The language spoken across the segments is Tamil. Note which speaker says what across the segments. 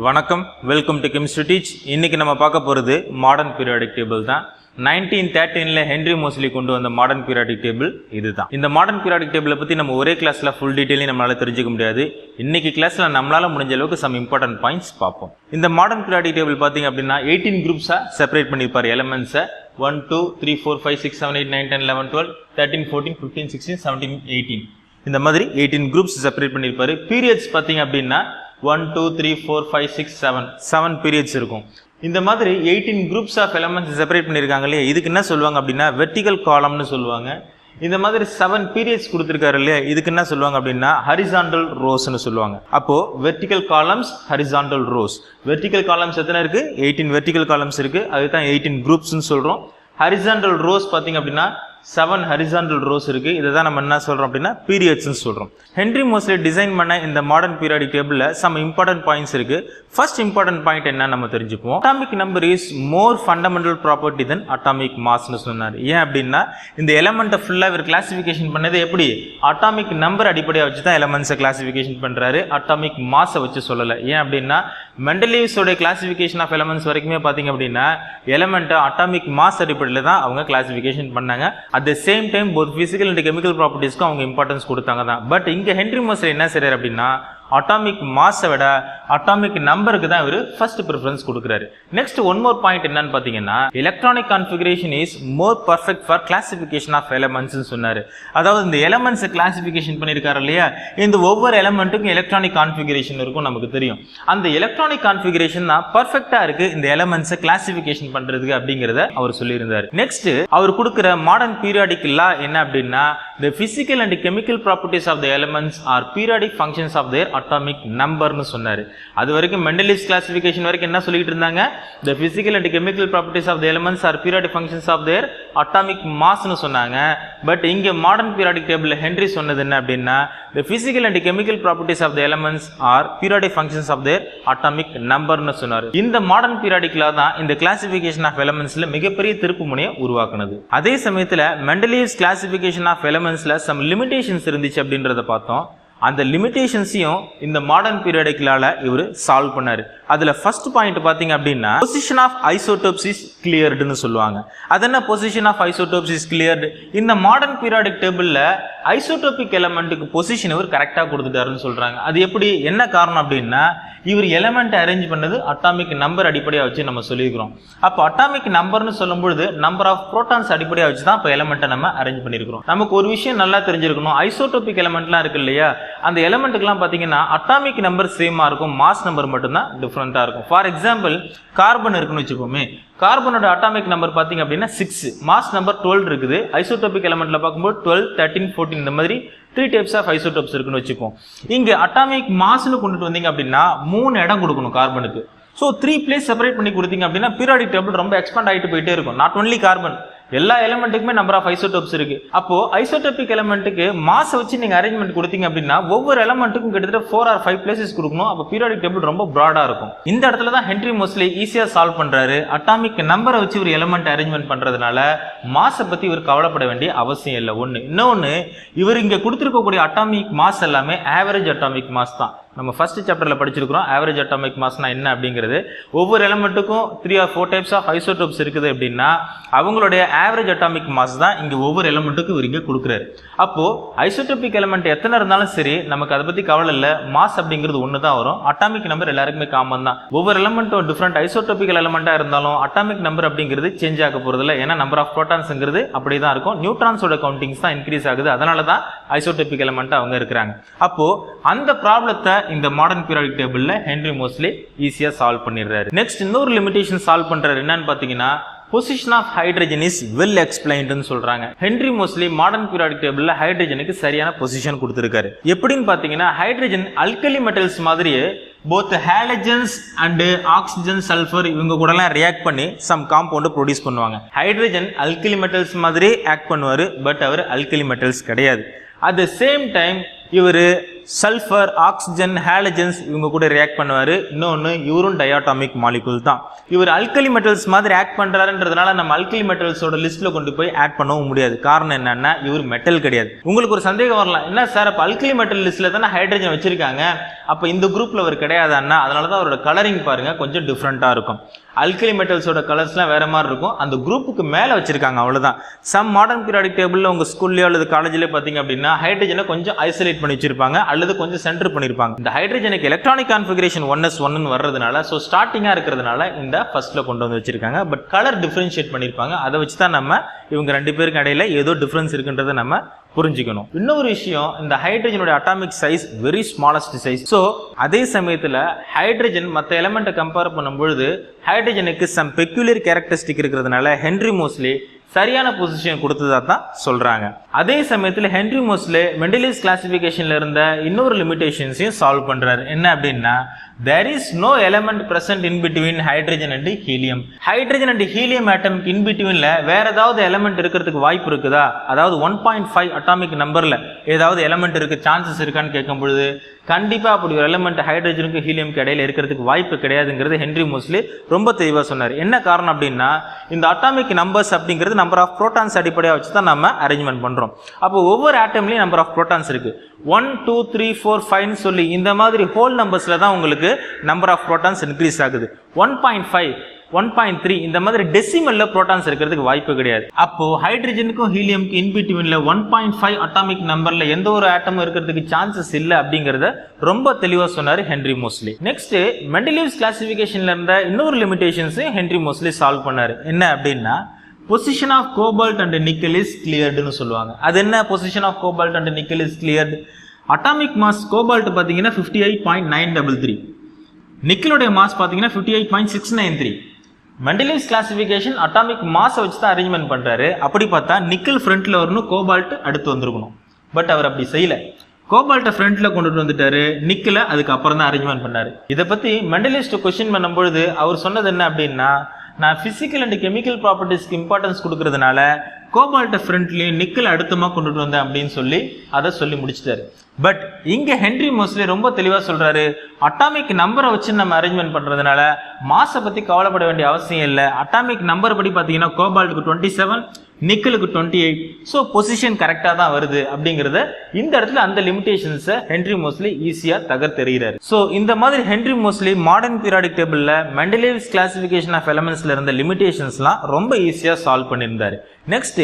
Speaker 1: வணக்கம், வெல்கம் டு கெமிஸ்ட்ரி டீச். இன்னைக்கு நம்ம பார்க்க போகிறது மாடர்ன் பீரியாடிக் டேபிள் தான். 1913 ஹென்ரி மோஸ்லி கொண்டு வந்த மாடர்ன் பீரியாடிக் டேபிள் இதுதான். இந்த மாடர்ன் பீரியாடிக் டேபிளை பற்றி நம்ம ஒரே கிளாஸில் ஃபுல் டீட்டெயிலையும் நம்மளால தெரிஞ்சுக்க முடியாது. இன்னைக்கு கிளாஸில் நம்மளால முடிஞ்ச அளவுக்கு சம் இம்பார்ட்டன்ட் பாயிண்ட்ஸ் பார்ப்போம். இந்த மாடர்ன் பீரியாடிக் டேபிள் பார்த்தீங்க அப்படின்னா 18 குரூப்ஸாக செப்பரேட் பண்ணியிருப்பார் எலமெண்ட்ஸை. 1 2 3 4 5 6 7 8 9 10 11 12 13 14 15 16 17 18 இந்த மாதிரி 18 குரூப்ஸ் செப்பரேட் பண்ணியிருப்பாரு. பீரியட்ஸ் பார்த்தீங்க அப்படின்னா 1 2 3 4 5 6 7 பீரியட்ஸ் இருக்கும். இந்த மாதிரி 18 குரூப்ஸ் ஆஃப் எலமெண்ட்ஸ் செப்பரேட் பண்ணியிருக்காங்க இல்லையா, இதுக்கு என்ன சொல்லுவாங்க அப்படின்னா வெர்டிகல் காலம்னு சொல்லுவாங்க. இந்த மாதிரி 7 பீரியட்ஸ் கொடுத்துருக்காரு இல்லையா, இதுக்கு என்ன சொல்லுவாங்க அப்படின்னா ஹரிசாண்டல் ரோஸ்னு சொல்லுவாங்க. அப்போ vertical columns, horizontal rose. Vertical columns எத்தனை இருக்கு? 18 வெர்டிகல் காலம்ஸ் இருக்கு. அதுதான் 18 குரூப்ஸ்னு சொல்றோம். ஹரிசாண்டல் ரோஸ் பார்த்தீங்க அப்படின்னா 7 ஹரிசாண்டல் ரோஸ் இருக்கு. இதை தான் நம்ம என்ன சொல்றோம் அப்படின்னா பீரியட்ஸ்னு சொல்றோம். ஹென்ரி மோஸ்லி டிசைன் பண்ண இந்த மாடர்ன் பீரியாடிக் டேபிள்ல சம் இம்பார்ட்டன்ட் பாயிண்ட்ஸ் இருக்கு. ஃபர்ஸ்ட் இம்பார்ட்டன்ட் பாயிண்ட் என்ன நம்ம தெரிஞ்சுப்போம். Atomic number is more fundamental property than atomic மாஸ்னு சொன்னார். ஏன் அப்படின்னா இந்த எலமெண்ட்டை ஃபுல்லா இவர் கிளாசிஃபிகேஷன் பண்ணது எப்படி? அட்டாமிக் நம்பர் அடிப்படையாக வச்சு தான் எலமெண்ட்ஸை கிளாசிஃபிகேஷன் பண்றாரு, அட்டாமிக் மாஸை வச்சு சொல்லலை. ஏன் அப்படின்னா மெண்டலீவ்ஸோட கிளாசிஃபிகேஷன் ஆஃப் எலமெண்ட்ஸ் வரைக்குமே பார்த்தீங்க அப்படின்னா எலமெண்ட்டை அட்டாமிக் மாஸ் அடிப்படையில் தான் அவங்க கிளாசிஃபிகேஷன் பண்ணாங்க. At the same time both physical and chemical ப்ராப்பர்ட்டிஸ்க்கு அவங்க இம்பார்ட்டன்ஸ் கொடுத்தாங்க தான். பட் இங்கே ஹென்ரி மோஸ்லி என்ன செய்றாரு அப்படின்னா அட்டாமிக் மாஸை விட அட்டாமிக் நம்பருக்கு தான் இவர் ஃபர்ஸ்ட் ப்ரிஃபரன்ஸ் கொடுக்குறாரு. நெக்ஸ்ட் ஒன் மோர் பாயிண்ட் என்னன்னு பார்த்தீங்கன்னா electronic configuration is more perfect for classification of elements சொன்னாரு. அதாவது இந்த எலமெண்ட்ஸை கிளாசிஃபிகேஷன் பண்ணியிருக்காரு இல்லையா, இந்த ஒவ்வொரு எலமெண்ட்டுக்கும் எலக்ட்ரானிக் கான்ஃபிகரேஷன் இருக்கும் நமக்கு தெரியும். அந்த எலக்ட்ரானிக் கான்ஃபிகரேஷன் தான் பர்ஃபெக்டா இருக்கு இந்த எலமெண்ட்ஸை கிளாசிஃபிகேஷன் பண்றதுக்கு அப்படிங்கிறத அவர் சொல்லியிருந்தாரு. நெக்ஸ்ட் அவர் கொடுக்குற மாடர்ன் பீரியாடிக் லா என்ன அப்படின்னா the physical and chemical properties of the elements are periodic functions of their atomic number னு சொன்னாரு. அது வரைக்கும் மெண்டலீவ்ஸ் கிளாசிஃபிகேஷன் வரைக்கும் என்ன சொல்லிட்டு இருந்தாங்க? the physical and chemical properties of the elements are periodic functions of their atomic mass னு சொன்னாங்க. பட் இங்க மாடர்ன் பீரியாடிக் டேபிள்ல ஹென்ரி சொன்னது என்ன அப்படின்னா the physical and chemical properties of the elements are periodic functions of their atomic number னு சொன்னாரு. இந்த மாடர்ன் பீரியாடிக் லா தான் இந்த கிளாசிஃபிகேஷன் ஆஃப் எலமெண்ட்ஸ்ல மிகப்பெரிய திருப்புமுனையை உருவாக்குனது. அதே சமயத்துல மெண்டலீவ்ஸ் கிளாசிஃபிகேஷன் ஆஃப் எலமெண்ட்ஸ்ல சம் லிமிடேஷன்ஸ் இருந்துச்சு அப்படின்றத பார்த்தோம். அந்த லிமிடேஷன்ஸையும் இந்த மாடர்ன் பீரியாடிக் லால இவர் சால்வ் பண்ணாரு. அதுல ஃபர்ஸ்ட் பாயிண்ட் பாத்தீங்க அப்படின்னா பொசிஷன் ஆஃப் ஐசோடோப்ஸ் இஸ் கிளியர்டுன்னு சொல்லுவாங்க. அது என்ன position of isotopes is cleared? இந்த மாடர்ன் பீரியாடிக் டேபிள்ல ஐசோடோபிக் எலமெண்ட்டுக்கு பொசிஷன் இவர் கரெக்டா கொடுத்துட்டாருன்னு சொல்றாங்க. அது எப்படி, என்ன காரணம் அப்படின்னா இவர் எலமெண்ட் அரேஞ்ச் பண்ணது அட்டாமிக் நம்பர் அடிப்படையாக வச்சு நம்ம சொல்லியிருக்கிறோம். அப்போ அட்டாமிக் நம்பர்னு சொல்லும்போது நம்பர் ஆஃப் புரோட்டான்ஸ் அடிப்படையாக வச்சு தான் இப்போ எலமெண்ட்டை நம்ம அரேஞ்ச் பண்ணியிருக்கிறோம். நமக்கு ஒரு விஷயம் நல்லா தெரிஞ்சிருக்கணும், ஐசோடோபிக் எலமெண்ட்லாம் இருக்கு இல்லையா, அந்த எலமெண்ட்டுக்குலாம் பார்த்தீங்கன்னா அட்டாமிக் நம்பர் சேமாக இருக்கும், மாஸ் நம்பர் மட்டும்தான் டிஃப்ரெண்ட்டாக இருக்கும். ஃபார் எக்ஸாம்பிள் கார்பன் இருக்குன்னு வச்சுக்கோமே, கார்பனோட அட்டாமிக் நம்பர் பார்த்தீங்க அப்படின்னா 6, மாஸ் நம்பர் 12 இருக்குது. ஐசோடோபிக் எலமெண்ட்ல பார்க்கும்போது 12, 13, 14 இந்த மாதிரி 3 டைப்ஸ் ஆஃப் ஐசோடோப்ஸ் இருக்குன்னு வச்சுப்போம். இங்க அட்டாமிக் மாஸ்னு கொண்டுட்டு வந்தீங்க அப்படின்னா 3 இடம் கொடுக்கணும் கார்பனுக்கு. ஸோ 3 பிளேஸ் செப்பரேட் பண்ணி கொடுத்தீங்க அப்படின்னா பீரியாடிக் டேபிள் ரொம்ப எக்ஸ்பேண்ட் ஆகிட்டு போயிட்டே இருக்கும். நாட் ஒன்லி கார்பன், எல்லா எலமெண்ட்டுக்குமே நம்பர் ஆஃப் ஐசோடோப்ஸ் இருக்கு. அப்போ ஐசோடோபிக் எலமெண்ட்டுக்கு மாஸ் வச்சு நீங்க அரேஞ்ச்மெண்ட் கொடுத்தீங்க அப்படின்னா ஒவ்வொரு எலமெண்ட்டுக்கும் கிட்டத்தட்ட 4 or 5 பிளேசஸ் கொடுக்கணும். அப்போ பீரியாடிக் டேபிள் ரொம்ப ப்ராடா இருக்கும். இந்த இடத்துல தான் ஹென்ரி மோஸ்லி ஈஸியா சால்வ் பண்றாரு. அட்டாமிக் நம்பரை வச்சு ஒரு எலமெண்ட் அரேஞ்ச்மெண்ட் பண்றதுனால மாஸை பத்தி இவர் கவலைப்பட வேண்டிய அவசியம் இல்லை. ஒன்று இன்னொன்று, இவர் இங்க கொடுத்துருக்கக்கூடிய அட்டாமிக் மாஸ் எல்லாமே ஆவரேஜ் அட்டாமிக் மாஸ் தான். நம்ம ஃபர்ஸ்ட் சாப்டர்ல படிச்சிருக்கிறோம் ஆவரேஜ் அட்டாமிக் மாஸ்னா என்ன அப்படிங்கிறது. ஒவ்வொரு எலமெண்ட்டுக்கும் 3 or 4 டைப்ஸ் ஆஃப் ஐசோடோப்ஸ் இருக்குது அப்படின்னா அவங்களுடைய ஆவரேஜ் அட்டாமிக் மாஸ் தான் இங்க ஒவ்வொரு எலமெண்ட்டுக்கும் இவர் இங்க கொடுக்குறாரு. அப்போ ஐசோடோபிக் எலமெண்ட் எத்தனை இருந்தாலும் சரி நமக்கு அதை பத்தி கவலை இல்லை, மாஸ் அப்படிங்கிறது ஒன்று தான் வரும். அட்டாமிக் நம்பர் எல்லாருக்குமே காமன் தான். ஒவ்வொரு எலமெண்ட்டும் டிஃப்ரெண்ட் ஐசோடோபிக்கல் எலமெண்டா இருந்தாலும் அட்டாமிக் நம்பர் அப்படிங்கிறது சேஞ்ச் ஆக போறது இல்லை. ஏன்னா நம்பர் ஆஃப் புரோட்டான்ஸ்ங்கிறது அப்படியே தான் இருக்கும், நியூட்ரான்ஸோட கவுண்டிங்ஸ் தான் இன்க்ரீஸ் ஆகுது. அதனால தான் ஐசோடோபிக் எலமெண்ட் அவங்க இருக்கிறாங்க. அப்போ அந்த ப்ராப்ளத்தை இந்த மாடர்ன் பீரியாடிக் டேபிள்ல ஹென்ரி மோஸ்லி ஈஸியா சால்வ் பண்ணிடுறாரு. நெக்ஸ்ட் இன்னொரு லிமிடேஷன் சால்வ் பண்றாரு. என்னன்னு பாத்தீங்கன்னா position of hydrogen is well எக்ஸ்பிளைன்ட்னு சொல்றாங்க. ஹென்ரி மோஸ்லி மாடர்ன் பீரியாடிக் டேபிள்ல ஹைட்ரஜனுக்கு சரியான பொசிஷன் கொடுத்திருக்காரு. எப்படின்னு பாத்தீங்கன்னா ஹைட்ரஜன் அல்கலி மெட்டல்ஸ் மாதிரியே both halogens and oxygen sulfur இவங்க கூடலாம் ரியாக்ட் பண்ணி சம் காம்பவுண்ட் ப்ரொடியூஸ் பண்ணுவாங்க. ஹைட்ரஜன் அல்கலி மெட்டல்ஸ் மாதிரி ஆக்ட் பண்ணுவாரு, பட் அவர் அல்கலி மெட்டல்ஸ் கிடையாது. அட் த சேம் டைம் இவர் சல்ஃபர், ஆக்சிஜன், ஹாலஜன்ஸ் இவங்க கூட ரியாக்ட் பண்ணுவார். இன்னொன்று இவரும் டயாட்டாமிக் மாலிகுல் தான். இவர் அல்கலி மெட்டல்ஸ் மாதிரி ஆக்ட் பண்ணுறாருன்றதுனால நம்ம அல்கலி மெட்டல்ஸோட லிஸ்ட்டில் கொண்டு போய் ஆட் பண்ணவும் முடியாது. காரணம் என்னன்னா இவர் மெட்டல் கிடையாது. உங்களுக்கு ஒரு சந்தேகம் வரலாம், என்ன சார் அப்போ அல்கலி மெட்டல் லிஸ்ட்டில் தானே ஹைட்ரஜன் வச்சிருக்காங்க, அப்போ இந்த குரூப்பில் அவர் கிடையாதுன்னா? அதனால தான் அவரோட கலரிங் பாருங்க கொஞ்சம் டிஃப்ரெண்ட்டாக இருக்கும். அல்கலி மெட்டல்ஸோட கலர்ஸ்லாம் வேற மாதிரி இருக்கும், அந்த குரூப்புக்கு மேலே வச்சிருக்காங்க, அவ்வளோதான். சம் மாடர்ன் பீரியாடிக் டேபிளில் உங்கள் ஸ்கூல்லையோ அல்லது காலேஜ்லேயோ பார்த்தீங்க அப்படின்னா ஹைட்ரஜனை கொஞ்சம் ஐசோலேட் பண்ணி வச்சிருப்பாங்க அல்லது கொஞ்சம் சென்டர் பண்ணியிருப்பாங்க. இந்த ஹைட்ரஜனுக்கு எலக்ட்ரானிக் கான்ஃபிகரேஷன் 1s1 வர்றதுனால ஸோ ஸ்டார்டிங்காக இருக்கிறதுனால இந்த ஃபர்ஸ்ட்ல கொண்டு வந்து வச்சிருக்காங்க. பட் கலர் டிஃபரன்ஷியேட் பண்ணியிருப்பாங்க. அதை வச்சு தான் நம்ம இவங்க ரெண்டு பேருக்கு இடையில ஏதோ டிஃபரன்ஸ் இருக்குன்றதை நம்ம புரிஞ்சுக்கணும். இன்னொரு விஷயம், இந்த ஹைட்ரஜனோட atomic size very smallest size. So அதே சமயத்தில் ஹைட்ரஜன் மற்ற எலமெண்ட்டை கம்பேர் பண்ணும்பொழுது ஹைட்ரஜனுக்கு சம் பெக்யூலியர் கேரக்டரிஸ்டிக் இருக்கிறதுனால ஹென்ரி மோஸ்லி சரியான பொசிஷன் கொடுத்ததா தான் சொல்றாங்க. அதே சமயத்தில் ஹென்ரி மோஸ்லே மெண்டலியஸ் கிளாசிபிகேஷன்ல இருந்த இன்னொரு லிமிடேஷன்ஸையும் சால்வ் பண்றாரு. என்ன அப்படின்னா, there is no element present in between hydrogen and helium. Hydrogen and helium ஆட்டம்க்கு இன் பிட்வீன்ல வேற ஏதாவது எலமெண்ட் இருக்கிறதுக்கு வாய்ப்பு இருக்குதா? அதாவது 1.5 அட்டாமிக் நம்பர்ல ஏதாவது எலமெண்ட் இருக்கு, சான்சஸ் இருக்கான்னு கேட்கும் பொழுது கண்டிப்பா அப்படி ஒரு எலமெண்ட் ஹைட்ரஜனுக்கு ஹீலியம்க்கு இடையில இருக்கிறதுக்கு வாய்ப்பு கிடையாதுங்கிறது ஹென்ரி மோஸ்லி ரொம்ப தெளிவா சொன்னார். என்ன காரணம் அப்படின்னா, இந்த அட்டாமிக் நம்பர்ஸ் அப்படிங்கிறது நம்பர் ஆஃப் புரோட்டான்ஸ் அடிப்படையாக வச்சு தான் நம்ம அரேஞ்ச்மெண்ட் பண்றோம். அப்போ ஒவ்வொரு ஆட்டம்லயும் நம்பர் ஆஃப் புரோட்டான்ஸ் இருக்கு. 1 2 3 4 5 சொல்லி இந்த மாதிரி ஹோல் நம்பர்ஸ்ல தான் உங்களுக்கு நம்பர் ஆஃப் புரோட்டான்ஸ் இன்க்ரீஸ் ஆகுது. 1.5 1.3 இந்த மாதிரி டெசிமல்ல புரோட்டான்ஸ் இருக்கிறதுக்கு வாய்ப்பு கிடையாது. அப்போ ஹைட்ரஜனுக்கும் ஹீலியம்க்கு இன் பிட்வீன்ல 1.5 அட்டாமிக் நம்பர்ல எந்த ஒரு ஆட்டமும் இருக்கிறதுக்கு சான்சஸ் இல்ல அப்படிங்கறத ரொம்ப தெளிவா சொன்னாரு ஹென்ரி மோஸ்லி. நெக்ஸ்ட் மெண்டலியஸ் கிளாசிபிகேஷன்ல இருந்த இன்னொரு லிமிடேஷன்ஸ் ஹென்ரி மோஸ்லி சால்வ் பண்ணாரு. என்ன அப்படின்னா, position of cobalt and nickel is கிளியர்டுன்னு சொல்லுவாங்க. அது என்ன position of cobalt and nickel is கிளியர்டு? அட்டாமிக் மாஸ் கோபால்ட் பாத்தீங்கன்னா 58.933, நிக்கலுடைய மாஸ் பாத்தீங்கன்னா 58.693. மெண்டலியஸ் கிளாசிபிகேஷன் அட்டாமிக் மாஸ் வச்சு தான் அரேஞ்ச்மெண்ட் பண்றாரு. அப்படி பார்த்தா நிக்கல் ஃப்ரண்ட்ல வரணும், கோபால்ட் அடுத்து வந்திருக்கணும். பட் அவர் அப்படி செய்யல, கோபால்ட்டை ஃப்ரண்ட்ல கொண்டுட்டு வந்துட்டாரு, நிக்கலை அதுக்கு அப்புறம் தான் அரேஞ்ச்மெண்ட் பண்ணாரு. இதை பத்தி மெண்டலிஸ்ட் கொஸ்டின் பண்ணும்பொழுது அவர் சொன்னது என்ன அப்படின்னா, நான் பிசிக்கல் அண்ட் கெமிக்கல் ப்ராப்பர்ட்டிஸ்க்கு இம்பார்ட்டன்ஸ் கொடுக்கறதுனால கோபால்ட்டை ஃப்ரண்ட்லயும் நிக்கல் அடுத்தமா கொண்டுட்டு வந்தேன் அப்படின்னு சொல்லி அதை சொல்லி முடிச்சிட்டாரு. பட் இங்க ஹென்ரி மோஸ்லி ரொம்ப தெளிவா சொல்றாரு, அட்டாமிக் நம்பரை வச்சு நம்ம அரேஞ்ச்மெண்ட் பண்றதுனால மாசை பத்தி கவலைப்பட வேண்டிய அவசியம் இல்லை. அட்டாமிக் நம்பர் படி பாத்தீங்கன்னா கோபால்ட்டுக்கு 27, நிக்கலுக்கு 28. ஸோ பொசிஷன் கரெக்டாக தான் வருது அப்படிங்கிறத இந்த இடத்துல அந்த லிமிடேஷன்ஸை ஹென்ரி மோஸ்லி ஈஸியாக தகர்த்தெறிகிறார். ஸோ இந்த மாதிரி ஹென்ரி மோஸ்லி மாடர்ன் பீரியாடிக் டேபிளில் மெண்டலியஸ் கிளாசிஃபிகேஷன் ஆஃப் எலமெண்ட்ஸ்ல இருந்த லிமிடேஷன்ஸ்லாம் ரொம்ப ஈஸியாக சால்வ் பண்ணியிருந்தாரு. நெக்ஸ்ட்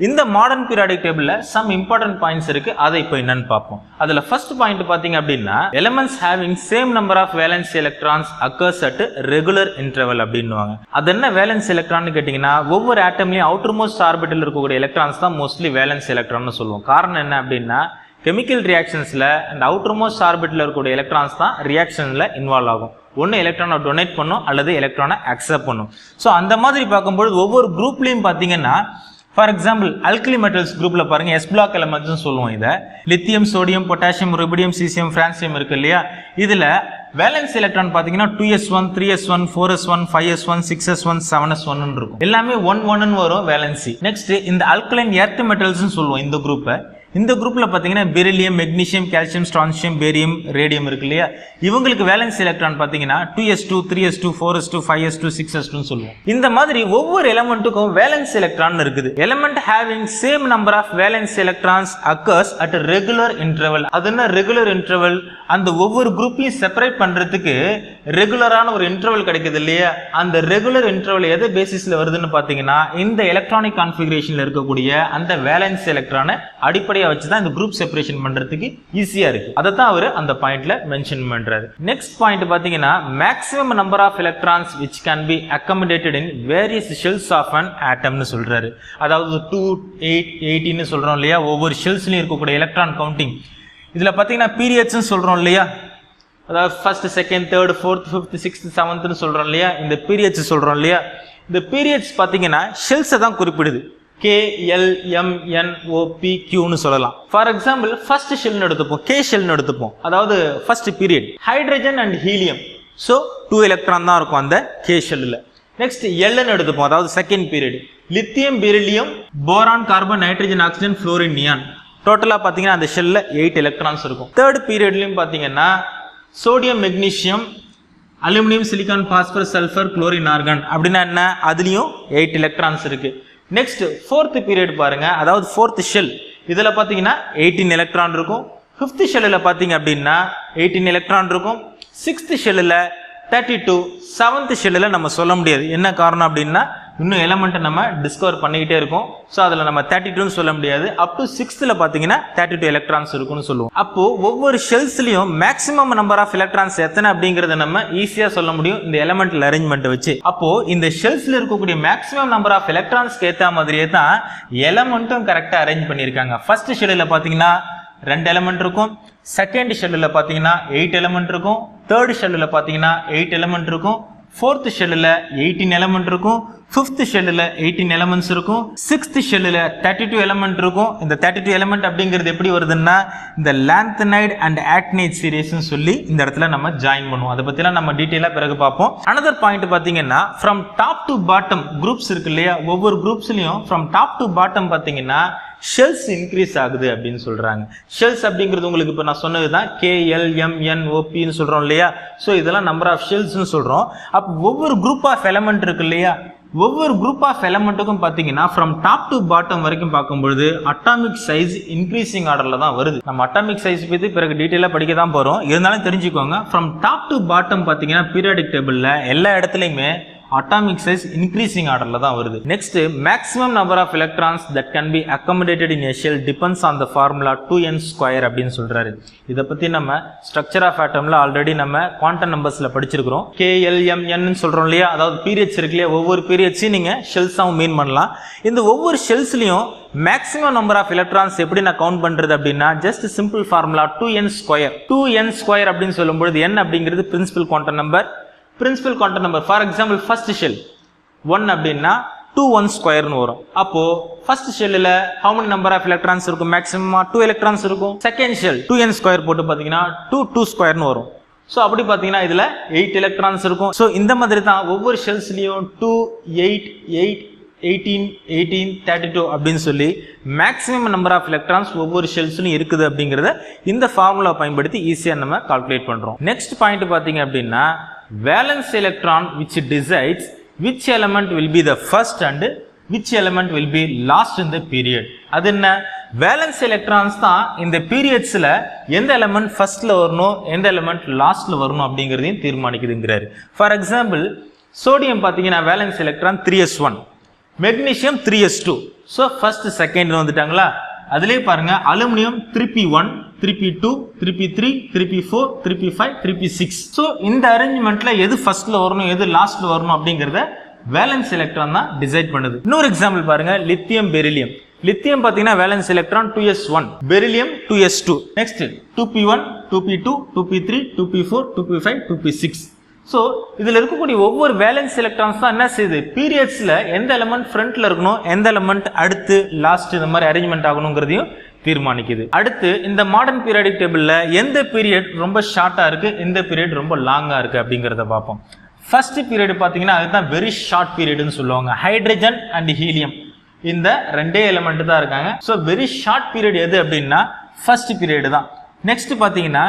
Speaker 1: இந்த மாடர்ன் பீரியாடிக் டேபிளில் சம் இம்பார்ட்டன்ட் பாயிண்ட்ஸ் இருக்கு, அதை இப்போ என்னன்னு பார்ப்போம். அதில் ஃபர்ஸ்ட் பாயிண்ட் பார்த்தீங்க அப்படின்னா, elements having same number of valence electrons occurs at regular interval அப்படின்னுவாங்க. அது என்ன வேலன்ஸ் எலக்ட்ரான் கேட்டீங்கன்னா, ஒவ்வொரு ஆட்டம்லயும் அவுட்டர் மோஸ்ட் ஆர்பிட்டல் இருக்கக்கூடிய எலக்ட்ரான்ஸ் தான் மோஸ்ட்லி வேலன்ஸ் எலக்ட்ரான் சொல்லுவோம். காரணம் என்ன அப்படின்னா, கெமிக்கல் ரியாக்ஷன்ஸ்ல அந்த அவுட்டர் மோஸ்ட் ஆர்பிட்டல் இருக்கக்கூடிய எலக்ட்ரான்ஸ் தான் ரியாக்ஷன்ல இன்வால்வ் ஆகும். ஒன்று எலக்ட்ரானை டொனேட் பண்ணும் அல்லது எலக்ட்ரானை அக்செப்ட் பண்ணும். ஸோ அந்த மாதிரி பார்க்கும்போது ஒவ்வொரு குரூப்லையும் பார்த்தீங்கன்னா, ஃபார் எக்ஸாம்பிள் அல்கலி மெட்டல்ஸ் குரூப்ல பாருங்க, எஸ் பிளாக் எலமெண்ட்ஸ் சொல்லுவோம். இதை lithium, sodium, potassium, rubidium, caesium, francium இருக்கு இல்லையா, இதுல வேலன்ஸ் எலக்ட்ரான் பாத்தீங்கன்னா 2s1, 3s1, 4s1, 5s1, 6s1, 7s1 இருக்கும். எல்லாமே 1 வரும் வேலன்சி. நெக்ஸ்ட் இந்த அல்கலைன் எர்த் மெட்டல்ஸ் சொல்லுவோம் இந்த குரூப்பை. இந்த குரூப்ல பாத்தீங்கன்னா beryllium, magnesium, calcium, strontium, barium, radium இருக்கு இல்லையா, இவங்களுக்கு வேலன்ஸ் எலக்ட்ரான் பாத்தீங்கன்னா 2s2, 3s2, 4s2, 5s2, 6s2 சொல்லுவோம். இந்த மாதிரி ஒவ்வொரு எலமெண்ட்டுக்கும் வேலன்ஸ் எலக்ட்ரான் இருக்குது. Element having same number of valence electrons occurs at regular interval. அது என்ன ரெகுலர் இன்டர்வல்? அந்த ஒவ்வொரு குரூப்பையும் செப்பரேட் பண்றதுக்கு ரெகுலரான ஒரு இன்டர்வல் கிடைக்குது இல்லையா, அந்த ரெகுலர் இன்டர்வல் எதை பேசிஸ்ல வருதுன்னு பாத்தீங்கன்னா, இந்த எலக்ட்ரானிக் கான்ஃபிகரேஷன்ல இருக்கக்கூடிய அந்த வேலன்ஸ் எலக்ட்ரானை அடிப்படை வச்சுதான் இந்த குரூப் செப்பரேஷன் பண்றதுக்கு ஈஸியா இருக்கு. அதை தான் அவர் அந்த பாயிண்ட்ல மென்ஷன் பண்றாரு. நெக்ஸ்ட் பாயிண்ட் பாத்தீங்கன்னா, maximum number of electrons which can be accommodated in various shells of an atom னு சொல்றாரு. அதாவது 2, 8, 18 சொல்றோம் இல்லையா, ஒவ்வொரு ஷெல்ஸ்லயும் இருக்கக்கூடிய எலக்ட்ரான் கவுண்டிங். இதுல பாத்தீங்கன்னா பீரியட்ஸ் சொல்றோம் இல்லையா, அதாவது first, second, third, fourth, fifth, sixth, செவன்த்னு சொல்றோம் இல்லையா, இந்த பீரியட்ஸ் சொல்றோம் இல்லையா, இந்த பீரியட்ஸ் பாத்தீங்கன்னா ஷெல்ஸை தான் குறிப்பிடுது. K, L, M, N, O, P, Q னு சொல்லலாம். ஃபார் எக்ஸாம்பிள் ஃபர்ஸ்ட் ஷெல்னு எடுத்துப்போம், K ஷெல்னு எடுத்துப்போம், அதாவது first period hydrogen and helium. So 2 electron தான் இருக்கும் அந்த K ஷெல்லில். நெக்ஸ்ட் Lன்னு எடுத்துப்போம், அதாவது second period lithium, beryllium, boron, carbon, nitrogen, oxygen, fluorine, neon. டோட்டலாக பார்த்தீங்கன்னா அந்த ஷெல்லில் 8 எலக்ட்ரான்ஸ் இருக்கும். தேர்ட் பீரியட்லையும் பார்த்தீங்கன்னா sodium magnesium aluminium silicon phosphorus sulphur chlorine argon அப்படின்னா என்ன, அதுலேயும் 8 எலக்ட்ரான்ஸ் இருக்குது. நெக்ஸ்ட் ஃபோர்த் பீரியட் பாருங்க, அதாவது ஃபோர்த் ஷெல், இதில் பார்த்தீங்கன்னா 18 எலக்ட்ரான் இருக்கும். ஃபிஃப்த் ஷெல்லில் பார்த்தீங்க அப்படின்னா 18 எலக்ட்ரான் இருக்கும். சிக்ஸ்த் ஷெல்லில் 32, செவன்த் ஷெல்லில் நம்ம சொல்ல முடியாது. என்ன காரணம் அப்படின்னா இன்னும் எலமெண்ட்டை நம்ம டிஸ்கவர் பண்ணிக்கிட்டே இருக்கோம். ஸோ அதில் நம்ம 32ன்னு சொல்ல முடியாது. அப் டு சிக்ஸ்த்தில் பார்த்தீங்கன்னா 32 எலக்ட்ரான்ஸ் இருக்குன்னு சொல்லுவோம். அப்போ ஒவ்வொரு ஷெல்ஸ்லையும் மேக்ஸிமம் நம்பர் ஆஃப் எலக்ட்ரான்ஸ் எத்தனை அப்படிங்கிறத நம்ம ஈஸியாக சொல்ல முடியும் இந்த எலமெண்டல் அரேஞ்ச்மெண்ட் வச்சு. அப்போ இந்த ஷெல்ஸ்ல இருக்கக்கூடிய மேக்ஸிமம் நம்பர் ஆஃப் எலக்ட்ரான்ஸ்க்கு ஏற்ற மாதிரியே தான் எலமெண்ட்டும் கரெக்டாக அரேஞ்ச் பண்ணியிருக்காங்க. ஃபர்ஸ்ட் ஷெல்லில் பார்த்தீங்கன்னா 2 எலமெண்ட் இருக்கும். செகண்ட் ஷெல்லில் பார்த்தீங்கன்னா 8 எலமெண்ட் இருக்கும். தேர்ட் ஷெல்லில் பார்த்தீங்கன்னா 8 எலமெண்ட் இருக்கும். ஃபோர்த் ஷெல்லில் 18 எலமெண்ட் இருக்கும். ஃபிஃப்த் ஷெல்லில் 18 எலமெண்ட்ஸ் இருக்கும். சிக்ஸ்த் ஷெல்லில் 32 எலமெண்ட் இருக்கும். இந்த 32 எலமெண்ட் அப்படிங்கிறது எப்படி வருதுன்னா இந்த லாந்தனைடு அண்ட் ஆக்டினைடு சீரீஸ்னு சொல்லி இந்த இடத்துல நம்ம ஜாயின் பண்ணுவோம். அதை பற்றிலாம் நம்ம டீட்டெயிலாக பிறகு பார்ப்போம். அனதர் பாயிண்ட் பார்த்தீங்கன்னா from top to bottom groups இருக்கு இல்லையா, ஒவ்வொரு குரூப்ஸ்லையும் ஃப்ரம் டாப் டு பாட்டம் பார்த்தீங்கன்னா ஷெல்ஸ் இன்க்ரீஸ் ஆகுது அப்படின்னு சொல்றாங்க. ஷெல்ஸ் அப்படிங்கிறது உங்களுக்கு இப்போ நான் சொன்னதுதான் KLMNOPன்னு சொல்றோம் இல்லையா. ஸோ இதெல்லாம் நம்பர் ஆஃப் ஷெல்ஸ்னு சொல்றோம். அப்போ ஒவ்வொரு குரூப் ஆஃப் எலமெண்ட் இருக்கு இல்லையா, ஒவ்வொரு குரூப் ஆஃப் எலமெண்ட்டுக்கும் பார்த்தீங்கன்னா ஃப்ரம் டாப் டு பாட்டம் வரைக்கும் பார்க்கும்பொழுது அட்டாமிக் சைஸ் இன்க்ரீசிங் ஆர்டர்ல தான் வருது. நம்ம அட்டாமிக் சைஸ் பற்றி பிறகு டீட்டெயிலாக படிக்க தான் போறோம். இருந்தாலும் தெரிஞ்சுக்கோங்க, ஃப்ரம் டாப் டு பாட்டம் பார்த்தீங்கன்னா பீரியாடிக் டேபிள்ல எல்லா இடத்துலையுமே atomic size increasing orderல தான் வருது. Next, maximum number of electrons that can be accommodated in a shell depends on the formula 2n square அப்படின்னு சொல்றாரு. இத பத்தி நம்ம structure of atomல ஆல்ரெடி நம்ம குவாண்டம் நம்பர்ஸ்ல படிச்சிருக்கிறோம். KLMN சொல்றோம் இல்லையா, அதாவது பீரியட்ஸ் இருக்கு இல்லையா, ஒவ்வொரு பீரியட்ஸையும் நீங்க ஷெல்ஸாவும் மீன் பண்ணலாம். இந்த ஒவ்வொரு ஷெல்ஸ்லயும் மேக்ஸிமம் நம்பர் ஆஃப் எலக்ட்ரான்ஸ் எப்படி நான் கவுண்ட் பண்றது அப்படின்னா just simple formula 2n square. 2n square அப்படின்னு சொல்லும்போது n அப்படிங்கிறது principal quantum number. Principal quantum number for example first shell 1 அப்படின்னா 2 ஸ்கொயர்னு வரும். அப்போ ஃபர்ஸ்ட் ஷெல்லில் how many number of electrons இருக்கும், மேக்ஸிமமா 2 எலக்ட்ரான்ஸ் இருக்கும். செகண்ட் ஷெல் 2n ஸ்கொயர் போட்டு பார்த்தீங்கன்னா 2 ஸ்கொயர்னு வரும். ஸோ அப்படி பார்த்தீங்கன்னா இதில் 8 எலக்ட்ரான்ஸ் இருக்கும். ஸோ இந்த மாதிரி தான் ஒவ்வொரு ஷெல்ஸ்லையும் 2, 8, 8, 18, 18, 32 அப்படின்னு சொல்லி மேக்ஸிமம் நம்பர் ஆஃப் எலக்ட்ரான்ஸ் ஒவ்வொரு ஷெல்ஸ்லையும் இருக்குது அப்படிங்கிறத இந்த ஃபார்முலா பயன்படுத்தி ஈஸியாக நம்ம கால்குலேட் பண்ணுறோம். நெக்ஸ்ட் பாயிண்ட் பார்த்தீங்க அப்படின்னா valence electron which decides which element will be the first and which element will be last in the period. அது என்ன, valence electrons தான் இந்த பீரியட்ஸ்ல எந்த எலிமெண்ட் ஃபர்ஸ்ட்ல வரணும் எந்த எலிமெண்ட் லாஸ்ட்ல வரணும் அப்படிங்கிறதையும் தீர்மானிக்குதுங்கிறாரு. ஃபார் எக்ஸாம்பிள் சோடியம் பார்த்தீங்கன்னா valence electron 3s1, magnesium 3s2. So first second வந்துட்டாங்களா. அதுலேயே பாருங்க aluminium 3p1, 3p2, 3p3, 3p4, 3p5, 3p6. So இந்த அரேஞ்ச்மெண்ட்ல எது ஃபர்ஸ்ட்ல வரணும் எது லாஸ்ட்ல வரணும் அப்படிங்கிறத வேலன்ஸ் எலக்ட்ரான் தான் டிசைட் பண்ணுது. இன்னொரு எக்ஸாம்பிள் பாருங்க லித்தியம் பெரிலியம். லித்தியம் பார்த்தீங்கன்னா valence electron 2s1, beryllium 2s2. Next 2p1, 2p2, 2p3, 2p4, 2p5, 2p6. So இதில் இருக்கக்கூடிய ஒவ்வொரு வேலன்ஸ் எலக்ட்ரான்ஸ் தான் என்ன செய்யுது, பீரியட்ஸில் எந்த எலமெண்ட் ஃப்ரண்ட்ல இருக்கணும் எந்த எலமெண்ட் அடுத்து லாஸ்ட் இந்த மாதிரி அரேஞ்ச்மெண்ட் ஆகணுங்கிறதையும் தீர்மானிக்குது. அடுத்து இந்த மாடர்ன் பீரியாடிக் டேபிளில் எந்த பீரியட் ரொம்ப ஷார்ட்டாக இருக்குது எந்த பீரியட் ரொம்ப லாங்காக இருக்குது அப்படிங்கிறத பார்ப்போம். ஃபர்ஸ்ட் பீரியட் பார்த்தீங்கன்னா அதுதான் வெரி ஷார்ட் பீரியட்னு சொல்லுவாங்க. ஹைட்ரஜன் அண்ட் ஹீலியம் இந்த ரெண்டே எலிமெண்ட் தான் இருக்காங்க. ஸோ வெரி ஷார்ட் பீரியட் எது அப்படின்னா ஃபர்ஸ்ட் பீரியட் தான். நெக்ஸ்ட் பார்த்தீங்கன்னா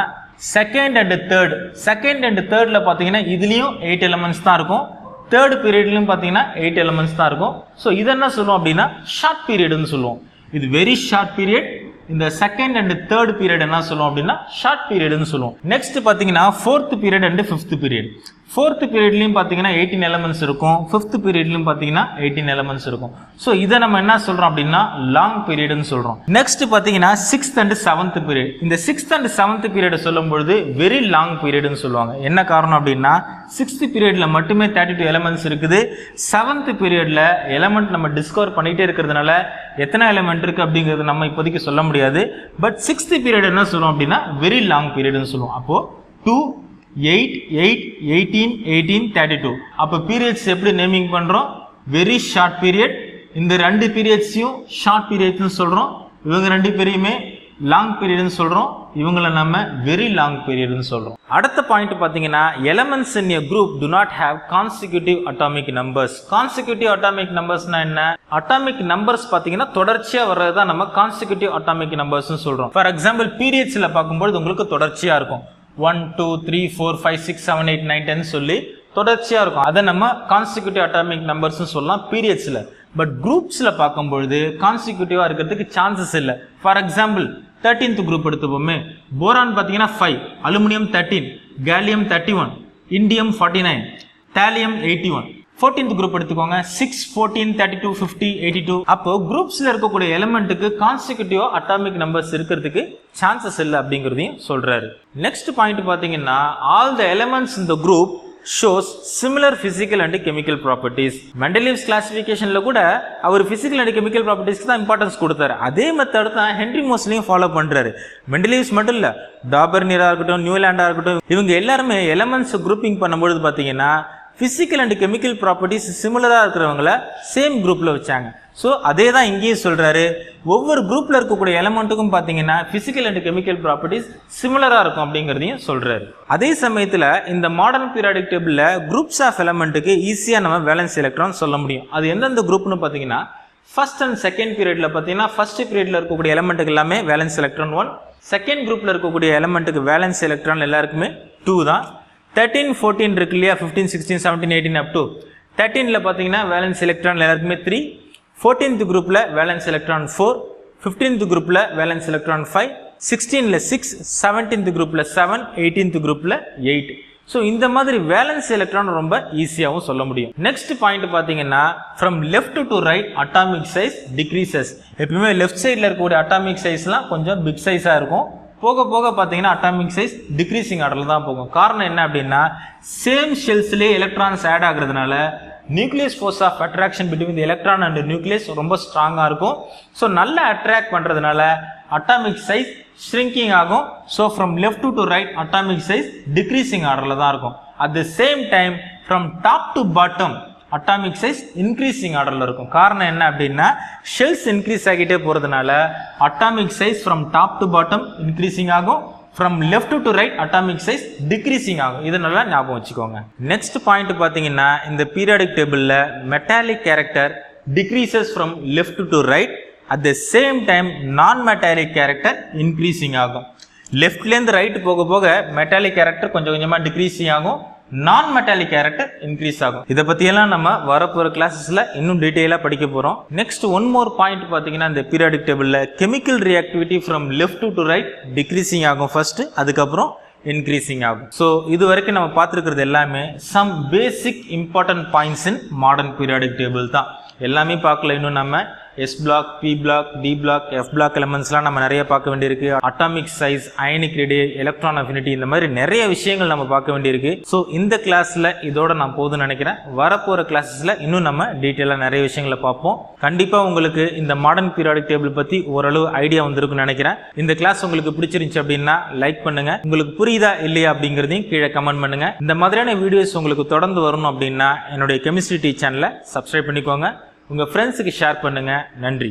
Speaker 1: second and third. Second and தேர்ட்ல பார்த்தீங்கன்னா இதுலயும் 8 எலிமெண்ட்ஸ் தான் இருக்கும். தேர்ட் பீரியட்லயும் பார்த்தீங்கன்னா 8 எலிமெண்ட்ஸ் தான் இருக்கும். ஸோ இதை என்ன சொல்லுவோம் அப்படின்னா ஷார்ட் பீரியட்னு சொல்லுவோம். இது வெரி ஷார்ட் பீரியட். இந்த செகண்ட் அண்ட் தேர்ட் பீரியட் என்ன சொல்லுவோம் அப்படின்னா ஷார்ட் பீரியட்னு சொல்லுவோம். நெக்ஸ்ட் பார்த்தீங்கன்னா fourth period and fifth period. Fourth பீரியட்லையும் பார்த்தீங்கன்னா 18 எலிமெண்ட்ஸ் இருக்கும். ஃபிஃப்த் பீரியட்லையும் பார்த்தீங்கன்னா 18 எலிமெண்ட்ஸ் இருக்கும். ஸோ இதை நம்ம என்ன சொல்றோம் அப்படின்னா லாங் பீரியட்னு சொல்றோம். நெக்ஸ்ட் பார்த்தீங்கன்னா சிக்ஸ்த் அண்ட் செவன்த் பீரியட். இந்த சிக்ஸ்த் அண்ட் செவன்த் பீரியட் சொல்லும்போது வெரி லாங் பீரியட்னு சொல்லுவாங்க. என்ன காரணம் அப்படின்னா சிக்ஸ்த் பீரியட்ல மட்டுமே 32 எலிமெண்ட்ஸ் இருக்குது. செவன்த் பீரியட்ல எலிமெண்ட் நம்ம டிஸ்கவர் பண்ணிட்டே இருக்கிறதுனால எத்தனை எலிமெண்ட் இருக்கு அப்படிங்கிறது நம்ம இப்போதைக்கு சொல்ல முடியாது. பட் சிக்ஸ்த் பீரியட் என்ன சொல்லுவோம் அப்படின்னா வெரி லாங் பீரியட்னு சொல்லுவோம். அப்போ 2, 8, 8, 18, 18, 32. அப்போ பீரியட்ஸ் எப்படி நேமிங் பண்றோம், வெரி ஷார்ட் பீரியட். இந்த ரெண்டு பீரியட்ஸையும் ஷார்ட் பீரியட்னு சொல்றோம். இவங்க ரெண்டு பேரையுமே லாங் பீரியட்னு சொல்றோம். இவங்களை நம்ம வெரி லாங் பீரியட்னு சொல்றோம். அடுத்த பாயிண்ட் பாத்தீங்கன்னா elements in a group do not have consecutive atomic numbers. consecutive atomic numbersனா என்ன? அட்டாமிக் நம்பர்ஸ் பாத்தீங்கன்னா தொடர்ச்சியா வர்றது தான் நம்ம consecutive atomic numbers சொல்றோம். ஃபார் எக்ஸாம்பிள் பீரியட்ஸ்ல பார்க்கும்போது உங்களுக்கு தொடர்ச்சியா இருக்கும் 1 2 3 4 5 6 7 8 9 10 சொல்லி தொடர்ச்சியா இருக்கும். அதை நம்ம கான்சிக்யூட்டிவ் அட்டாமிக் நம்பர்ஸ் சொல்லலாம் பீரியட்ஸ்ல. பட் குரூப்ஸ்ல பார்க்கும்பொழுது கான்சிக்யூட்டிவா இருக்கிறதுக்கு சான்சஸ் இல்லை. ஃபார் எக்ஸாம்பிள் 13th குரூப் எடுத்துப்போமே, போரான் பார்த்தீங்கன்னா 5, aluminium 13, gallium 31, indium 49, thallium 81. 14th group எடுத்துக்கோங்க 6, 14, 32, 50, 82. அப்போ குரூப்ஸ்ல இருக்கக்கூடிய எலிமெண்ட்டுக்கு கான்சிக்யூட்டிவா அட்டாமிக் நம்பர்ஸ் இருக்கிறதுக்கு சான்சஸ் இல்லை அப்படிங்கிறதையும் சொல்றாரு. நெக்ஸ்ட் பாயிண்ட் பார்த்தீங்கன்னா all the elements in the group shows similar physical and chemical properties. Mendeleev's கிளாசிஃபிகேஷன்ல கூட அவர் physical and chemical propertiesக்கு தான் இம்பார்ட்டன்ஸ் கொடுத்தாரு. அதே மெத்தட் தான் ஹென்ரி மோஸ்லியும் ஃபாலோ பண்றாரு. மெண்டலீவ்ஸ் மட்டும் இல்ல, டாபர்னியரா இருக்கட்டும், நியூலாண்டா இருக்கட்டும், இவங்க எல்லாருமே எலிமெண்ட்ஸ் குரூப்பிங் பண்ணும்போது பாத்தீங்கன்னா பிசிக்கல் அண்ட் கெமிக்கல் ப்ராப்பர்ட்டிஸ் சிமிலரா இருக்கிறவங்கள சேம் குரூப்ல வச்சாங்க. ஸோ அதே தான் இங்கேயும் சொல்றாரு. ஒவ்வொரு குரூப்ல இருக்கக்கூடிய எலிமெண்ட்டுக்கும் பாத்தீங்கன்னா பிசிக்கல் அண்ட் கெமிக்கல் ப்ராப்பர்ட்டிஸ் சிமிலரா இருக்கும் அப்படிங்கிறதையும் சொல்றாரு. அதே சமயத்துல இந்த மாடர்ன் பீரியாடிக் டேபிள்ல குரூப்ஸ் ஆஃப் எலிமெண்ட்டுக்கு ஈஸியா நம்ம வேலன்ஸ் எலக்ட்ரான் சொல்ல முடியும். அது எந்தெந்த குரூப்னு பாத்தீங்கன்னா ஃபர்ஸ்ட் அண்ட் செகண்ட் பீரியட்ல பாத்தீங்கன்னா ஃபர்ஸ்ட் பீரியட்ல இருக்கக்கூடிய எலிமெண்ட்டுக்கு எல்லாமே வேலன்ஸ் எலக்ட்ரான் 1, செகண்ட் குரூப்ல இருக்கக்கூடிய எலிமெண்ட்டுக்கு வேலன்ஸ் எலக்ட்ரான் எல்லாருக்குமே 2 தான். 13, 14 இருக்கு இல்லையா, 15, 16, 17, 18 அப் டு 13ல பாத்தீங்கன்னா வேலன்ஸ் எலக்ட்ரான் எல்லாருக்குமே 3, 14th குரூப்ல வேலன்ஸ் எலக்ட்ரான் 4, 15th குரூப்ல வேலன்ஸ் எலக்ட்ரான் 5, 16ல 6, 17th குரூப்ல 7, 18th குரூப்ல 8. ஸோ இந்த மாதிரி வேலன்ஸ் எலக்ட்ரான் ரொம்ப ஈஸியாகவும் சொல்ல முடியும். நெக்ஸ்ட் பாயிண்ட் பாத்தீங்கன்னா from left to right atomic size decreases. எப்பவுமே லெஃப்ட் சைட்ல இருக்கக்கூடிய அட்டாமிக் சைஸ்லாம் கொஞ்சம் பிக் சைஸா இருக்கும். போக போக பார்த்தீங்கன்னா அட்டாமிக் சைஸ் டிக்ரீசிங் ஆர்டர்ல தான் போகும். காரணம் என்ன அப்படின்னா சேம் ஷெல்ஸ்லேயே எலக்ட்ரான்ஸ் ஆட் ஆகுறதுனால nucleus force of attraction between the electron and nucleus ரொம்ப ஸ்ட்ராங்காக இருக்கும். ஸோ நல்லா அட்ராக்ட் பண்ணுறதுனால அட்டாமிக் சைஸ் ஷ்ரிங்கிங் ஆகும். So from left to right atomic size decreasing ஆர்டர்ல தான் இருக்கும். At the same time from top to bottom atomic size increasing ஆர்டர்ல இருக்கும். காரணம் என்ன அப்படின்னா ஷெல்ஸ் இன்க்ரீஸ் ஆகிட்டே போறதுனால atomic size from top to bottom increasing ஆகும். From left to right atomic size decreasing ஆகும். இது நல்லா ஞாபகம் வச்சுக்கோங்க. நெக்ஸ்ட் பாயிண்ட் பாத்தீங்கன்னா இந்த பீரியாடிக் டேபிள்ல metallic character decreases from left to right. At the same time நான் மெட்டாலிக் கேரக்டர் இன்க்ரீசிங் ஆகும். லெஃப்ட்ல இருந்து ரைட் போக போக மெட்டாலிக் கேரக்டர் கொஞ்சம் கொஞ்சமா டிக்ரீசிங் ஆகும், நான் மெட்டாலிக் கேரக்டர் இன்க்ரீஸ் ஆகும். இதை பத்தி எல்லாம் நம்ம வரப்போற கிளாஸஸ்ல இன்னும் டீடைலா படிக்க போறோம். நெக்ஸ்ட் ஒன் மோர் பாயிண்ட் பாத்தீங்கன்னா இந்த பீரியாடிக் டேபிள்ல chemical reactivity from left to right decreasing ஆகும் ஃபர்ஸ்ட், அதுக்கப்புறம் இன்க்ரீசிங் ஆகும். ஸோ இது வரைக்கும் நம்ம பார்த்துருக்கிறது எல்லாமே some basic important points in modern periodic table தான். எல்லாமே பார்க்கல, இன்னும் நம்ம S block, P block, D block, F block எலிமெண்ட்ஸ்லாம் நம்ம நிறைய பார்க்க வேண்டியிருக்கு. Atomic size, ionic radius, electron affinity, இந்த மாதிரி நிறைய விஷயங்கள் நம்ம பார்க்க வேண்டியிருக்கு. ஸோ இந்த கிளாஸ்ல இதோட நான் போதும்னு நினைக்கிறேன். வரப்போற கிளாஸஸ்ல இன்னும் நம்ம டீட்டெயிலா நிறைய விஷயங்களை பார்ப்போம். கண்டிப்பா உங்களுக்கு இந்த மாடர்ன் பீரியாடிக் டேபிள் பத்தி ஓரளவு ஐடியா வந்திருக்குன்னு நினைக்கிறேன். இந்த கிளாஸ் உங்களுக்கு பிடிச்சிருந்துச்சு அப்படின்னா லைக் பண்ணுங்க. உங்களுக்கு புரியுதா இல்லையா அப்படிங்கிறதையும் கீழே கமெண்ட் பண்ணுங்க. இந்த மாதிரியான வீடியோஸ் உங்களுக்கு தொடர்ந்து வரணும் அப்படின்னா என்னுடைய கெமிஸ்ட்ரி சேனலை சப்ஸ்கிரைப் பண்ணிக்கோங்க. உங்க ஃப்ரெண்ட்ஸுக்கு ஷேர் பண்ணுங்க. நன்றி.